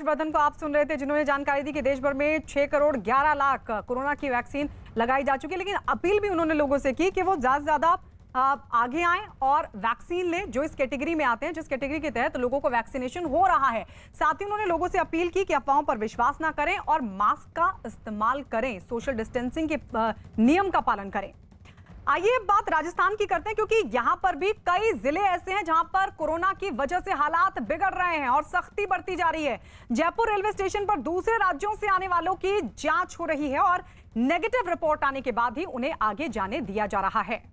वर्धन को आप सुन रहे थे, जिन्होंने जानकारी दी कि देश भर में 6 करोड़ 11 लाख कोरोना की वैक्सीन लगाई जा चुकी है। लेकिन अपील भी उन्होंने लोगों से की कि वो ज्यादा से ज्यादा आगे आएं और वैक्सीन लें, जो इस कैटेगरी में आते हैं, जिस कैटेगरी के तहत लोगों को वैक्सीनेशन हो रहा है। साथ ही उन्होंने लोगों से अपील की कि अफवाहों पर विश्वास ना करें और मास्क का इस्तेमाल करें, सोशल डिस्टेंसिंग के नियम का पालन करें। आइए बात राजस्थान की करते हैं, क्योंकि यहां पर भी कई जिले ऐसे हैं जहां पर कोरोना की वजह से हालात बिगड़ रहे हैं और सख्ती बढ़ती जा रही है। जयपुर रेलवे स्टेशन पर दूसरे राज्यों से आने वालों की जांच हो रही है और नेगेटिव रिपोर्ट आने के बाद ही उन्हें आगे जाने दिया जा रहा है।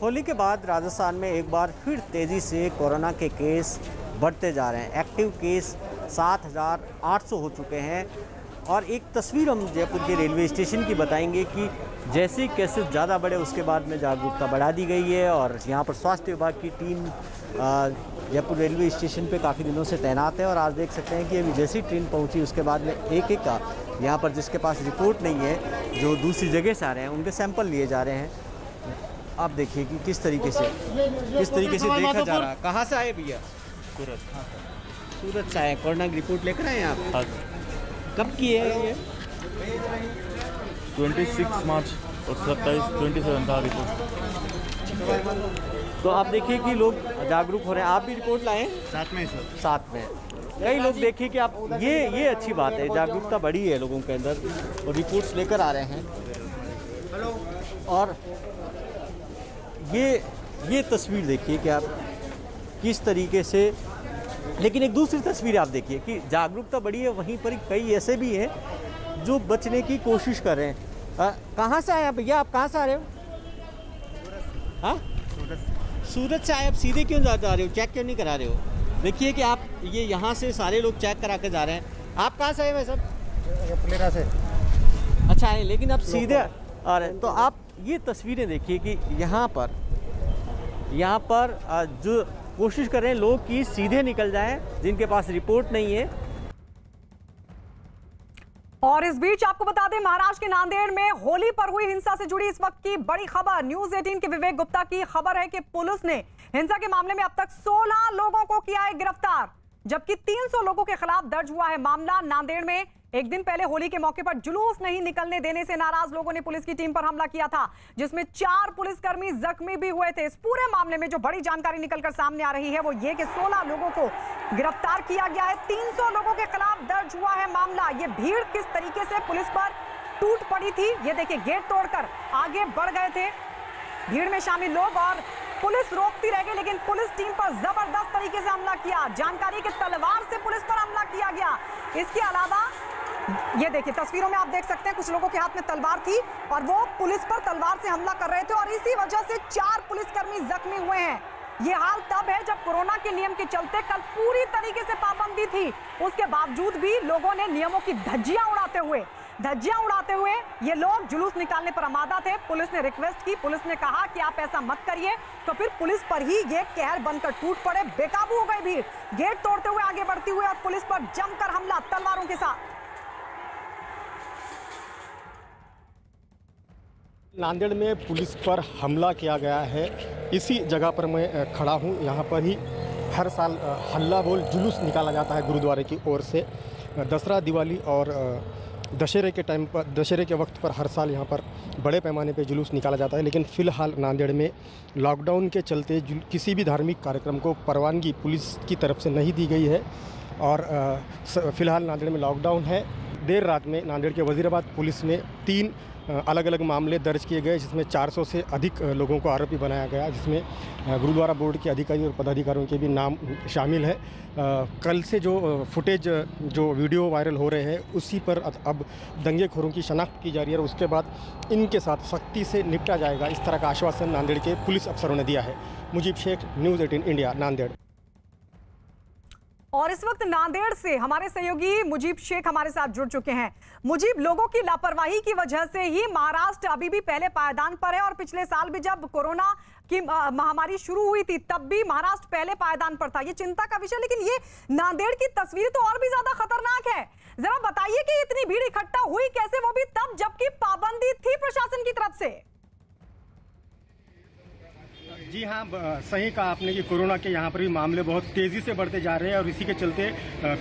होली के बाद राजस्थान में एक बार फिर तेजी से कोरोना के केस बढ़ते जा रहे हैं। एक्टिव केस 7,800 हो चुके हैं और एक तस्वीर हम जयपुर के रेलवे स्टेशन की बताएंगे कि जैसे केसेस ज़्यादा बढ़े उसके बाद में जागरूकता बढ़ा दी गई है और यहाँ पर स्वास्थ्य विभाग की टीम जयपुर रेलवे स्टेशन पे काफ़ी दिनों से तैनात है। और आज देख सकते हैं कि अभी जैसी ट्रेन पहुँची उसके बाद में एक एक का यहाँ पर जिसके पास रिपोर्ट नहीं है, जो दूसरी जगह से आ रहे हैं, उनके सैंपल लिए जा रहे हैं। आप देखिए कि किस तरीके से देखा जा रहा है। कहाँ से आए भैया? सूरत से आए। कोरोना की रिपोर्ट लेकर आए आप? कब की है ये? 26 मार्च और 27 था रिपोर्ट। तो आप देखिए कि लोग जागरूक हो रहे हैं। आप भी रिपोर्ट लाएं? साथ में कई लोग देखिए कि आप ये अच्छी बात है, जागरूकता बढ़ी है लोगों के अंदर और रिपोर्ट्स लेकर आ रहे हैं। और ये तस्वीर देखिए कि आप किस तरीके से, लेकिन एक दूसरी तस्वीर आप देखिए कि जागरूकता बढ़ी है, वहीं पर कई ऐसे भी हैं जो बचने की कोशिश कर रहे हैं। कहाँ से आए आप भैया? आप कहाँ से आ रहे हो? हाँ, सूरत से आए। आप सीधे क्यों जा रहे हो? चेक क्यों नहीं करा रहे हो? देखिए कि आप ये यहाँ से सारे लोग चेक करा के जा रहे हैं। आप कहाँ से आए भाई साहब? पुलेरा से। अच्छा है, लेकिन आप सीधे आ रहे हैं। तो आप ये तस्वीरें देखिए कि यहाँ पर जो कोशिश कर रहे हैं लोग कि सीधे निकल जाएं, जिनके पास रिपोर्ट नहीं है। और इस बीच आपको बता दें, महाराष्ट्र के नांदेड़ में होली पर हुई हिंसा से जुड़ी इस वक्त की बड़ी खबर। न्यूज 18 के विवेक गुप्ता की खबर है कि पुलिस ने हिंसा के मामले में अब तक 16 लोगों को किया है गिरफ्तार, जबकि 300 लोगों के खिलाफ दर्ज हुआ है मामला। नांदेड़ में एक दिन पहले होली के मौके पर जुलूस नहीं निकलने देने से नाराज लोगों ने पुलिस की टीम पर हमला किया था, जिसमें 4 पुलिसकर्मी जख्मी भी हुए थे। इस पूरे मामले में जो बड़ी जानकारी निकलकर सामने आ रही है वो ये कि 16 लोगों को गिरफ्तार किया गया है, 300 लोगों के खिलाफ दर्ज हुआ है मामला। ये भीड़ किस तरीके से पुलिस पर टूट पड़ी थी, ये देखिए, गेट तोड़कर आगे बढ़ गए थे भीड़ में शामिल लोग और पुलिस रोकती रह गई, लेकिन पुलिस टीम पर जबरदस्त तरीके से हमला किया। जानकारी के तलवार से पुलिस पर हमला किया गया। इसके अलावा ये देखिए, तस्वीरों में आप देख सकते हैं कुछ लोगों के हाथ में तलवार थी और वो पुलिस पर तलवार से हमला कर रहे थे और इसी वजह से 4 पुलिसकर्मी जख्मी हुए हैं। ये हाल तब है जब कोरोना के नियम के चलते कल पूरी तरीके से पाबंदी थी, उसके बावजूद भी लोगों ने नियमों की धज्जियां उड़ाते हुए ये लोग जुलूस निकालने पर आमादा थे। पुलिस ने रिक्वेस्ट की, पुलिस ने कहा कि आप ऐसा मत करिए, तो फिर पुलिस पर ही ये कहर बनकर टूट पड़े, बेकाबू हो गए भीड़, गेट तोड़ते हुए आगे बढ़ती हुई और पुलिस पर जमकर हमला तलवारों के साथ। नांदेड़ में पुलिस पर हमला किया गया है। इसी जगह पर मैं खड़ा हूँ। यहाँ पर ही हर साल हल्ला बोल जुलूस निकाला जाता है गुरुद्वारे की ओर से। दसरा, दिवाली और दशहरे के टाइम पर, दशहरे के वक्त पर हर साल यहाँ पर बड़े पैमाने पे जुलूस निकाला जाता है। लेकिन फ़िलहाल नांदेड़ में लॉकडाउन के चलते किसी भी धार्मिक कार्यक्रम को परवानगी पुलिस की तरफ से नहीं दी गई है और फ़िलहाल नांदेड़ में लॉकडाउन है। देर रात में नांदेड़ के वजीराबाद पुलिस में 3 अलग अलग मामले दर्ज किए गए, जिसमें 400 से अधिक लोगों को आरोपी बनाया गया, जिसमें गुरुद्वारा बोर्ड के अधिकारी और पदाधिकारियों के भी नाम शामिल है। कल से जो फुटेज, जो वीडियो वायरल हो रहे हैं, उसी पर अब दंगेखोरों की शनाख्त की जा रही है और उसके बाद इनके साथ सख्ती से निपटा जाएगा, इस तरह का आश्वासन नांदेड़ के पुलिस अफसरों ने दिया है। Mujib Sheikh, news 18 India, Nanded. और इस वक्त नांदेड़ से हमारे सहयोगी मुजीब शेख हमारे साथ जुड़ चुके हैं। मुजीब, लोगों की लापरवाही की वजह से ही महाराष्ट्र अभी भी पहले पायदान पर है और पिछले साल भी जब कोरोना की महामारी शुरू हुई थी तब भी महाराष्ट्र पहले पायदान पर था। ये चिंता का विषय, लेकिन ये नांदेड़ की तस्वीर तो और भी ज्यादा खतरनाक है। जरा बताइए कि इतनी भीड़ इकट्ठा हुई कैसे, वो भी तब जबकि पाबंदी थी प्रशासन की तरफ से। जी हाँ, सही कहा आपने कि कोरोना के यहाँ पर भी मामले बहुत तेज़ी से बढ़ते जा रहे हैं और इसी के चलते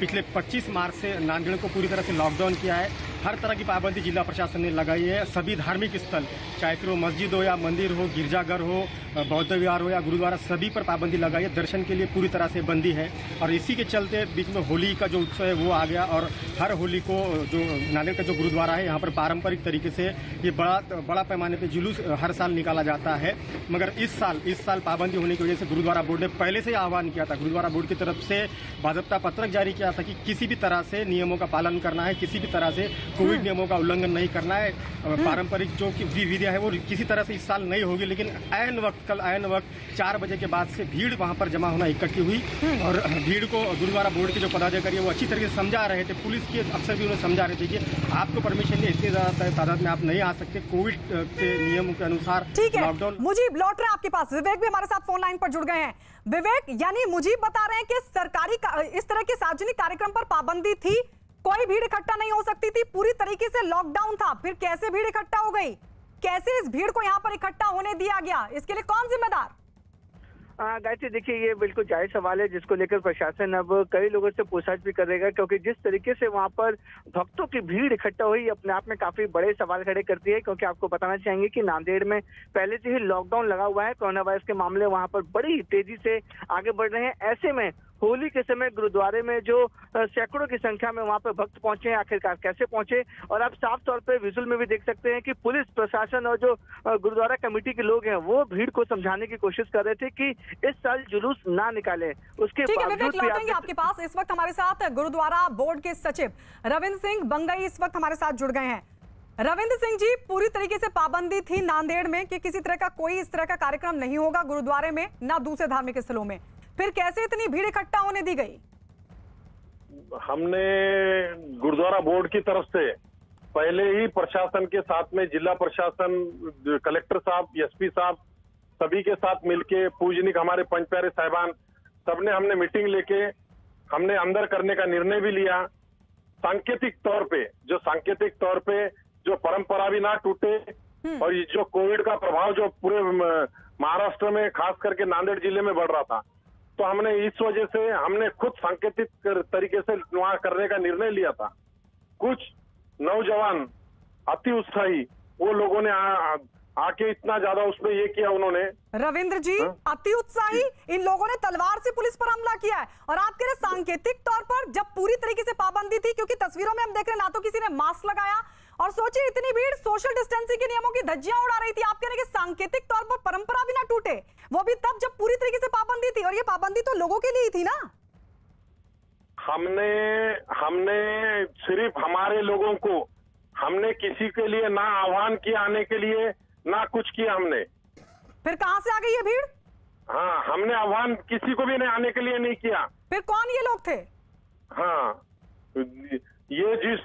पिछले 25 मार्च से नांदेड़ को पूरी तरह से लॉकडाउन किया है। हर तरह की पाबंदी जिला प्रशासन ने लगाई है। सभी धार्मिक स्थल, चाहे फिर वो मस्जिद हो या मंदिर हो, गिरजाघर हो, बौद्ध विहार हो या गुरुद्वारा, सभी पर पाबंदी लगाई है। दर्शन के लिए पूरी तरह से बंदी है और इसी के चलते बीच में होली का जो उत्सव है वो आ गया और हर होली को जो नांदेड़ का जो गुरुद्वारा है यहाँ पर पारंपरिक तरीके से ये बड़ा पैमाने पर जुलूस हर साल निकाला जाता है। मगर इस साल पाबंदी होने की वजह से गुरुद्वारा बोर्ड ने पहले से आह्वान किया था, गुरुद्वारा बोर्ड की तरफ से बाज़ाब्ता पत्रक जारी किया था कि किसी भी तरह से नियमों का पालन करना है, किसी भी तरह से कोविड नियमों का उल्लंघन नहीं करना है। पारंपरिक जो विधियां है वो किसी तरह से इस साल नहीं होगी, लेकिन कल ऐन वक्त 4 बजे के बाद से भीड़ वहां पर जमा होना इकट्ठी हुई और भीड़ को गुरुद्वारा बोर्ड के जो पदाधिकारी है वो अच्छी तरीके से समझा रहे थे। पुलिस के अफसर भी उन्हें समझा रहे थे कि आपको परमिशन नहीं, इतनी ज़्यादा तादाद में आप नहीं आ सकते, कोविड के नियमों के अनुसार लॉकडाउन। मुझे लौट रहे हैं आपके पास, विवेक भी हमारे साथ फोन लाइन पर जुड़ गए हैं। विवेक, यानी मुझे बता रहे हैं कि सरकारी इस तरह के सार्वजनिक कार्यक्रम पर पाबंदी थी, कोई भीड़ इकट्ठा नहीं हो सकती थी, पूरी तरीके से लॉकडाउन था, फिर कैसे भीड़ इकट्ठा हो गई? कैसे इस भीड़ को यहाँ पर इकट्ठा होने दिया गया? इसके लिए कौन जिम्मेदार? गायत्री, देखिए ये बिल्कुल जायज सवाल है जिसको लेकर प्रशासन अब कई लोगों से पूछताछ भी करेगा, क्योंकि जिस तरीके से वहां पर भक्तों की भीड़ इकट्ठा हुई अपने आप में काफी बड़े सवाल खड़े करती है। क्योंकि आपको बताना चाहेंगे कि नांदेड़ में पहले से ही लॉकडाउन लगा हुआ है, कोरोना वायरस के मामले वहां पर बड़ी तेजी से आगे बढ़ रहे हैं। ऐसे में होली के समय गुरुद्वारे में जो सैकड़ों की संख्या में वहां पर भक्त पहुंचे हैं, आखिरकार कैसे पहुंचे? और आप साफ तौर पे विजुअल में भी देख सकते हैं कि पुलिस प्रशासन और जो गुरुद्वारा कमेटी के लोग हैं वो भीड़ को समझाने की कोशिश कर रहे थे कि इस साल जुलूस ना निकाले। उसके बावजूद भी लौटेंगे आपके पास। इस वक्त हमारे साथ गुरुद्वारा बोर्ड के सचिव रविंद्र सिंह बंगई इस वक्त हमारे साथ जुड़ गए हैं। रविंद्र सिंह जी, पूरी तरीके से पाबंदी थी नांदेड़ में कि किसी तरह का कोई इस तरह का कार्यक्रम नहीं होगा गुरुद्वारे में, ना दूसरे धार्मिक स्थलों में, फिर कैसे इतनी भीड़ इकट्ठा होने दी गई? हमने गुरुद्वारा बोर्ड की तरफ से पहले ही प्रशासन के साथ में जिला प्रशासन, कलेक्टर साहब, एसपी साहब, सभी के साथ मिलके पूजनिक हमारे पंच प्यारे साहिबान सबने हमने मीटिंग लेके हमने अंदर करने का निर्णय भी लिया। सांकेतिक तौर पे जो परंपरा भी ना टूटे और ये जो कोविड का प्रभाव जो पूरे महाराष्ट्र में खास करके नांदेड़ जिले में बढ़ रहा था, तो हमने इस वजह से हमने खुद सांकेतिक तरीके से वहां करने का निर्णय लिया था। कुछ नौजवान अति उत्साही वो लोगों ने आके इतना ज्यादा उसमें ये किया उन्होंने। रविंद्र जी, अति उत्साही इन लोगों ने तलवार से पुलिस पर हमला किया है और आप कह रहे सांकेतिक तौर पर, जब पूरी तरीके से पाबंदी थी, क्योंकि तस्वीरों में हम देख रहे हैं ना तो किसी ने मास्क लगाया और सोचिए इतनी भीड़ सोशल डिस्टेंसिंग के नियमों की धज्जियां उड़ा रही थी। आप कह रहे हैं कि सांकेतिक तौर पर परंपरा भी ना टूटे, वो भी तब जब पूरी तरीके से पाबंदी थी, और ये पाबंदी तो लोगों के लिए ही थी ना। हमने सिर्फ हमारे लोगों को, हमने किसी के लिए ना आह्वान किया आने के लिए, ना कुछ किया हमने। फिर कहां से आ गई ये भीड़? हाँ, हमने आह्वान किसी को भी नहीं आने के लिए नहीं किया। फिर कौन ये लोग थे? हाँ, ये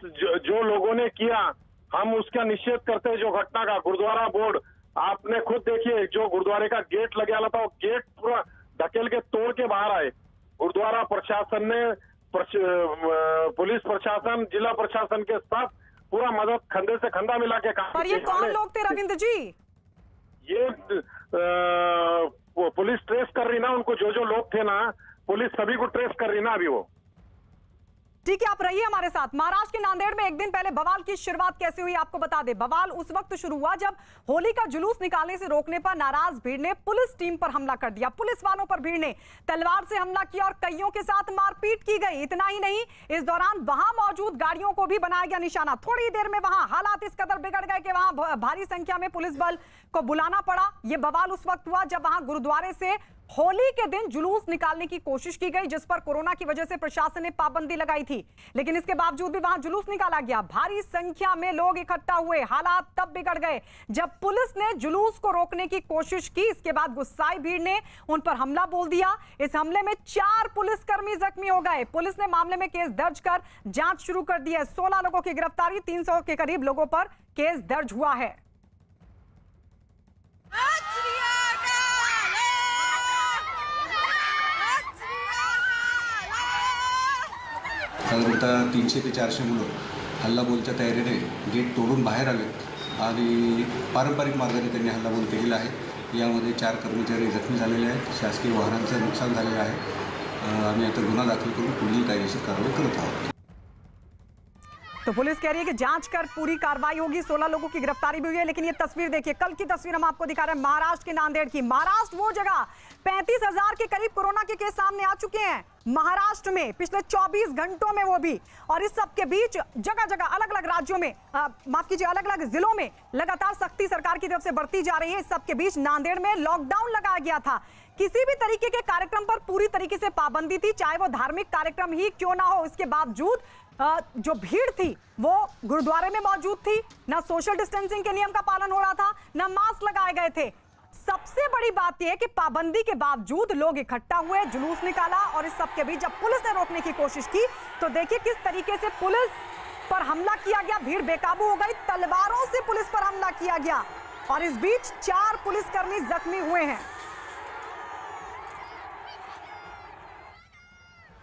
जो लोगों ने किया हम उसका निषेध करते हैं। जो घटना का गुरुद्वारा बोर्ड, आपने खुद देखिए, जो गुरुद्वारे का गेट लगे वाला था वो गेट पूरा ढकेल के तोड़ के बाहर आए। गुरुद्वारा प्रशासन ने, पुलिस प्रशासन, जिला प्रशासन के साथ पूरा मदद खंडे से खंडा मिला के काम। और ये कौन लोग थे रविंद्र जी? ये पुलिस ट्रेस कर रही ना उनको, जो लोग थे ना, पुलिस सभी को ट्रेस कर रही ना अभी वो। ठीक है, आप रहिए हमारे साथ। महाराष्ट्र के नांदेड़ में एक दिन पहले बवाल की शुरुआत कैसे हुई आपको बता दें। बवाल उस वक्त शुरू हुआ जब होली का जुलूस निकालने से रोकने पर नाराज भीड़ ने पुलिस टीम पर हमला कर दिया। पुलिस वालों पर भीड़ ने तलवार से हमला किया और कईयों के साथ मारपीट की गई। इतना ही नहीं, इस दौरान वहां मौजूद गाड़ियों को भी बनाया गया निशाना। थोड़ी देर में वहां हालात इस कदर बिगड़ गए कि वहां भारी संख्या में पुलिस बल को बुलाना पड़ा। यह बवाल उस वक्त हुआ जब वहां गुरुद्वारे से होली के दिन जुलूस निकालने की कोशिश की गई, जिस पर कोरोना की वजह से प्रशासन ने पाबंदी लगाई थी, लेकिन इसके बावजूद भी वहां जुलूस निकाला गया। भारी संख्या में लोग इकट्ठा हुए। हालात तब बिगड़ गए जब पुलिस ने जुलूस को रोकने की कोशिश की। इसके बाद गुस्साई भीड़ ने उन पर हमला बोल दिया। इस हमले में 4 पुलिसकर्मी जख्मी हो गए। पुलिस ने मामले में केस दर्ज कर जांच शुरू कर दी है। 16 लोगों की गिरफ्तारी, 300 के करीब लोगों पर केस दर्ज हुआ है। साधारणतः 300 ते 400 मुलं हल्लाबोलच्या तयारीने गेट तोडून बाहेर आलेत आणि पारंपरिक मार्गाने त्यांनी हल्लाबोल केलेला आहे। यामध्ये 4 कर्मचारी जखमी झालेले आहेत. शासकीय वाहनांचं नुकसान झालेलं आहे. आम्ही आता गुन्हा दाखल करून पुढील कायदेशीर कारवाई करत आहोत. तो पुलिस कह रही है कि जांच कर पूरी कार्रवाई होगी. 16 लोगों की गिरफ्तारी भी हुई है. लेकिन ये तस्वीर देखिए, कल की तस्वीर हम आपको दिखा रहे हैं महाराष्ट्र के नांदेड़ की. महाराष्ट्र वो जगह 35,000 के करीब कोरोना के केस सामने आ चुके हैं महाराष्ट्र में पिछले 24 घंटों में, वो भी. और इस सब के बीच जगह जगह अलग अलग राज्यों में, माफ कीजिए, अलग अलग जिलों में लगातार सख्ती सरकार की तरफ से बढ़ती जा रही है. इस सब के बीच नांदेड़ में लॉकडाउन लगाया गया था. किसी भी तरीके के कार्यक्रम पर पूरी तरीके से पाबंदी थी, चाहे वो धार्मिक कार्यक्रम ही क्यों ना हो. इसके बावजूद जो भीड़ थी वो गुरुद्वारे में मौजूद थी. ना सोशल डिस्टेंसिंग के नियम का पालन हो रहा था, ना मास्क लगाए गए थे. सबसे बड़ी बात यह है कि पाबंदी के बावजूद लोग इकट्ठा हुए, जुलूस निकाला. और इस सब के बीच जब पुलिस ने रोकने की कोशिश की तो देखिए किस तरीके से पुलिस पर हमला किया गया. भीड़ बेकाबू हो गई, तलवारों से पुलिस पर हमला किया गया. और इस बीच 4 पुलिसकर्मी जख्मी हुए हैं.